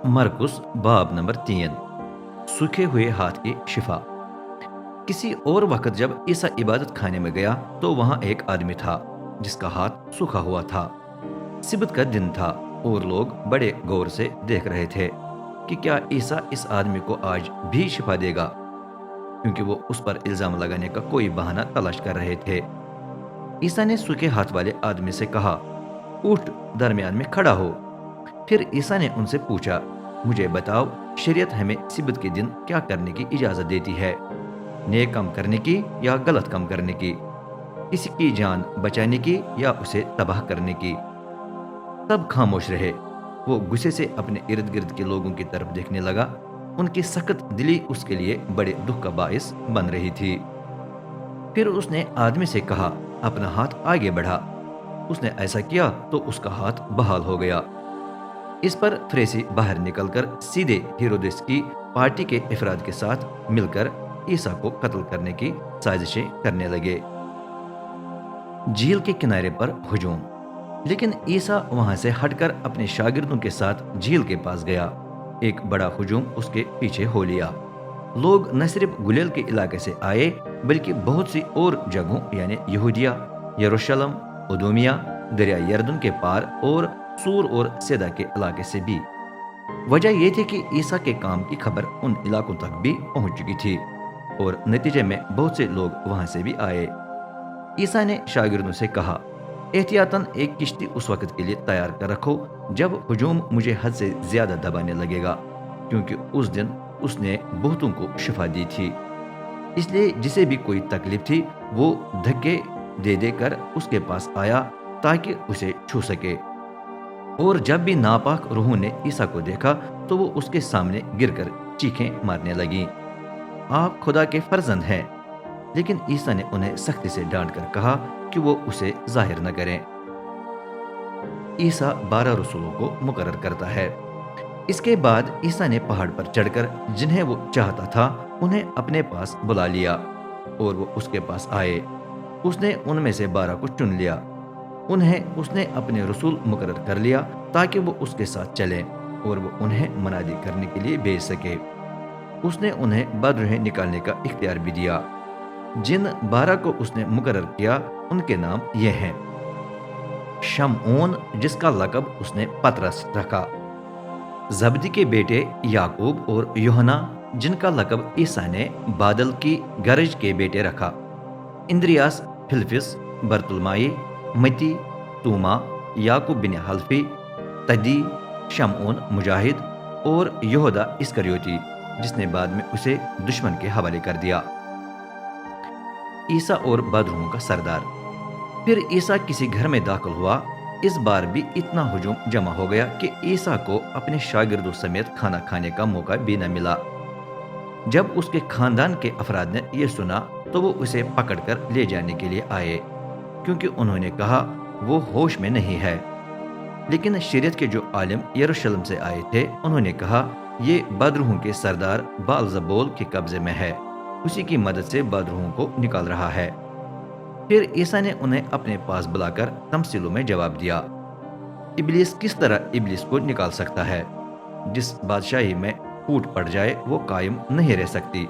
मरकुस बाब नंबर 3। सूखे हुए हाथ की शिफा। किसी और वक्त जब ईसा इबादत खाने में गया तो वहां एक आदमी था जिसका हाथ सूखा हुआ था। सिबत का दिन था और लोग बड़े गौर से देख रहे थे कि क्या ईसा इस आदमी को आज भी शिफा देगा, क्योंकि वो उस पर इल्जाम लगाने का कोई बहाना तलाश कर रहे थे। ईसा ने सूखे हाथ वाले आदमी से कहा, उठ, दरमियान में खड़ा हो। फिर ईसा ने उनसे पूछा, मुझे बताओ, शरीयत हमें सिबत के दिन क्या करने की इजाजत देती है, नेक काम करने की या गलत काम करने की, किसी की जान बचाने की या उसे तबाह करने की। सब खामोश रहे। वो गुस्से से अपने इर्द गिर्द के लोगों की तरफ देखने लगा। उनकी सख्त दिली उसके लिए बड़े दुख का बायस बन रही थी। फिर उसने आदमी से कहा, अपना हाथ आगे बढ़ा। उसने ऐसा किया तो उसका हाथ बहाल हो गया। इस पर फरीसी बाहर निकलकर सीधे हेरोदेस की पार्टी के अफराद के साथ मिलकर ईसा को कत्ल करने की साजिशें करने लगे। झील के किनारे पर हुजूम। लेकिन ईसा वहां से हटकर अपने शागिर्दों के साथ झील के पास गया। एक बड़ा हुजूम उसके पीछे हो लिया। लोग न सिर्फ गुलेल के इलाके से आए बल्कि बहुत सी और जगहों यानी यहूदिया, यरूशलेम, उदूमिया, दरिया यरदन के पार और सूर और सैदा के इलाके से भी। वजह यह थी कि ईसा के काम की खबर उन इलाकों तक भी पहुंच चुकी थी और नतीजे में बहुत से लोग वहां से भी आए। ईसा ने शागिर्दों से कहा, एहतियातन एक किश्ती उस वक्त के लिए तैयार कर रखो जब हुजूम मुझे हद से ज्यादा दबाने लगेगा, क्योंकि उस दिन उसने बहुतों को शिफा दी थी। इसलिए जिसे भी कोई तकलीफ थी वो धक्के दे देकर उसके पास आया ताकि उसे छू सके। और जब भी नापाक रूहों ने ईसा को देखा तो वो उसके सामने गिरकर चीखें मारने लगी, आप खुदा के फर्जंद हैं। लेकिन ईसा ने उन्हें सख्ती से डांट कर कहा कि वो उसे जाहिर न करें। ईसा 12 रसूलों को मुकर्रर करता है। इसके बाद ईसा ने पहाड़ पर चढ़कर जिन्हें वो चाहता था उन्हें अपने पास बुला लिया और वो उसके पास आए। उसने उनमें से 12 को चुन लिया। उन्हें उसने अपने रसूल मुकर्रर कर लिया ताकि वो उसके साथ चलें और वो उन्हें मनादी करने के लिए भेज सके। उसने उन्हें बदरूहें निकालने का इख्तियार भी दिया। जिन 12 को उसने मुकर्रर किया उनके नाम ये हैं, शमऊन जिसका लकब उसने पतरस रखा, जबदी के बेटे याकूब और यूहन्ना जिनका लकब ईसा ने बादल की गरज के बेटे रखा, इंद्रियास, फिलिप्पुस, बरतुलमाई, मती, तूमा, याकूब बिन हल्फी, तदी, शमऊन मुजाहिद और यहूदा इस्करियोती जिसने बाद में उसे दुश्मन के हवाले कर दिया। ईसा और बदरूहों का सरदार। फिर ईसा किसी घर में दाखिल हुआ। इस बार भी इतना हुजूम जमा हो गया कि ईसा को अपने शागिर्दों समेत खाना खाने का मौका भी न मिला। जब उसके खानदान के अफराद ने यह सुना तो वो उसे पकड़कर ले जाने के लिए आए, क्योंकि उन्होंने कहा वो होश में नहीं है। लेकिन शरीयत के जो आलिम यरूशलेम से आए थे उन्होंने कहा, ये बदरूहों के सरदार बालजबूल के कब्जे में है, उसी की मदद से बदरूहों को निकाल रहा है। फिर ईसा ने उन्हें अपने पास बुलाकर तमसीलों में जवाब दिया, इब्लीस किस तरह इब्लीस को निकाल सकता है? जिस बादशाही में फूट पड़ जाए वो कायम नहीं रह सकती,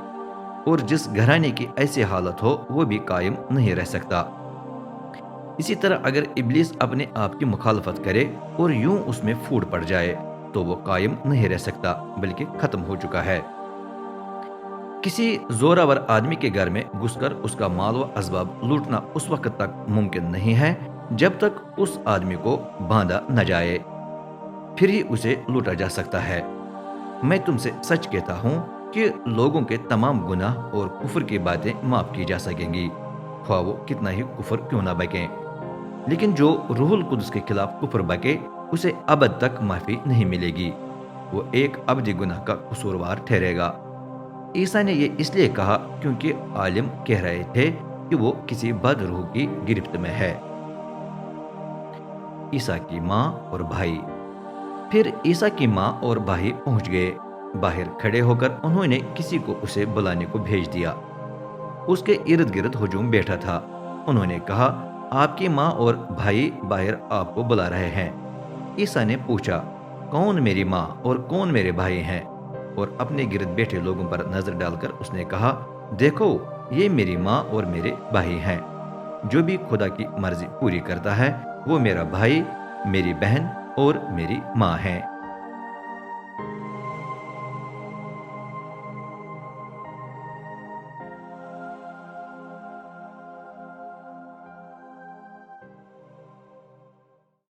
और जिस घराने की ऐसी हालत हो वो भी कायम नहीं रह सकता। इसी तरह अगर इब्लीस अपने आप की मुखालफत करे और यूं उसमें फूट पड़ जाए तो वो कायम नहीं रह सकता बल्कि खत्म हो चुका है। किसी जोरावर आदमी के घर में घुसकर उसका माल व असबाब लूटना उस वक्त तक मुमकिन नहीं है जब तक उस आदमी को बांधा न जाए, फिर ही उसे लूटा जा सकता है। मैं तुमसे सच कहता हूँ कि लोगों के तमाम गुनाह और कुफर की बातें माफ की जा सकेंगी, ख्वाह वो कितना ही कुफर क्यों ना बके। लेकिन जो रूहुल कुद्स के खिलाफ कुफर बके उसे अबद तक माफी नहीं मिलेगी, वो एक अबदी गुनाह का कसूरवार ठहरेगा। ईसा ने ये इसलिए कहा क्योंकि आलिम कह रहे थे कि वो किसी बद रूह की गिरफ्त में है। ईसा की माँ और भाई। फिर ईसा की माँ और भाई पहुंच गए। बाहर खड़े होकर उन्होंने किसी को उसे बुलाने को भेज दिया। उसके इर्द गिर्द हुजूम बैठा था। उन्होंने कहा, आपकी माँ और भाई बाहर आपको बुला रहे हैं। ईसा ने पूछा, کون میری ماں اور کون میرے بھائی ہیں؟ اور اپنے گرد بیٹھے لوگوں پر نظر ڈال کر اس نے کہا، دیکھو، یہ میری ماں اور میرے بھائی ہیں۔ جو بھی خدا کی مرضی پوری کرتا ہے وہ میرا بھائی، میری بہن اور میری ماں ہے۔